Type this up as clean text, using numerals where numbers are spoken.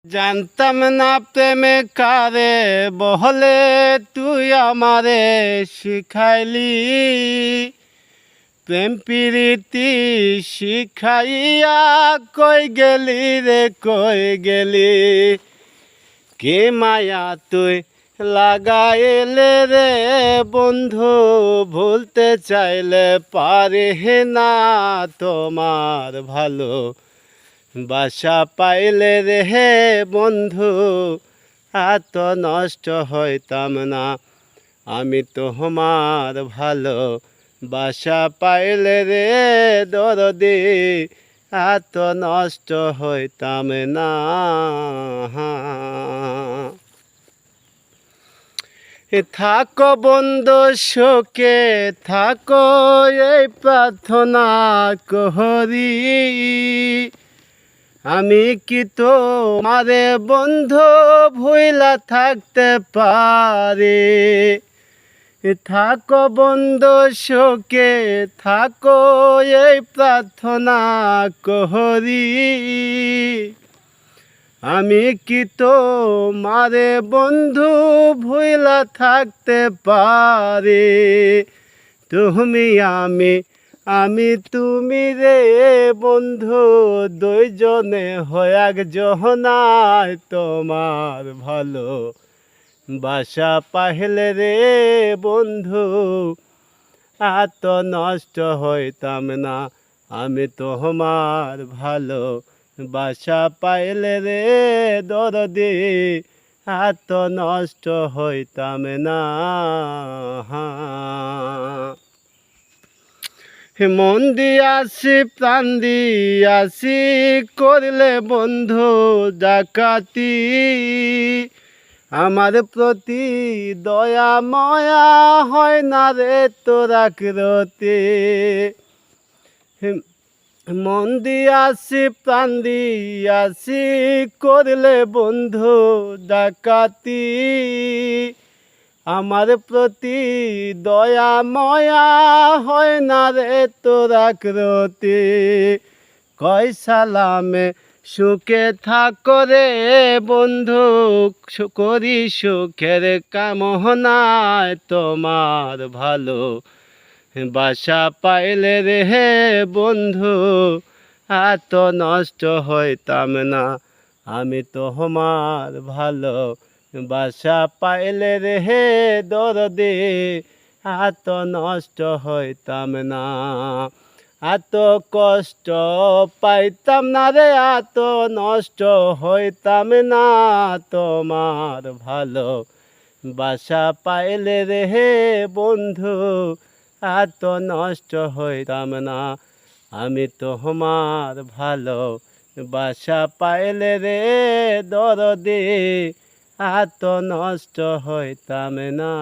জানতাম না প্রেমে কারে বহলে, তুই আমারে শিখাইলি। প্রেম প্রীতি শিখাইয়া কই গেলি রে কই গেলি। কে মায়া তুই লাগাইলে রে বন্ধু, ভুলতে চাইলে পারে না তোমার ভালো বাসা পাইলে রে বন্ধু, এত নষ্ট হইতাম না। আমি তোমার ভালো বাসা পাইলে রে দরদি, এত নষ্ট হইতাম না। থাকো বন্ধু শোকে থাকো, এই প্রার্থনা করি। আমি কি তোমারে বন্ধু ভুইলা থাকতে পারি। থাকো বন্ধু শোকে থাকো, এই প্রার্থনা করি। আমি কি তোমারে বন্ধু ভুইলা থাকতে পারি। তুমি আমি তুমি রে বন্ধু, দুইজনে হয় একজনায় তোমার ভালো বাসা পাইলে রে বন্ধু, এত নষ্ট হইতাম না। আমি তোমার ভালো বাসা পাইলে রে দরদি, এত নষ্ট হইতাম না। মন দিয়াছি প্রাণ দিয়াছি, করলে বন্ধু ডাকাতি। আমার প্রতি দয়া মায়া হয় না রে তোরা কিরতে। মন দিয়াছি প্রাণ দিয়াছি, করলে বন্ধু ডাকাতি। আমার প্রতি দয়া ময়া হয় না রে তোরা কিরতে। কয় সালামে সুখে থাকো রে বন্ধু, করি সুখের কামনায় তোমার ভালো বাসা পাইলে রে বন্ধু, এত নষ্ট হইতাম না। আমি তোমার ভালো বাসা পাইলে রে দরদি, এত নষ্ট হইতাম না। এত কষ্ট পাইতাম না রে, এত নষ্ট হইতাম না। তোমার ভালো বাসা পাইলে রে বন্ধু, এত নষ্ট হইতাম না। আমি তোমার ভালো বাসা পাইলে রে দরদি, এত নষ্ট হইতাম না।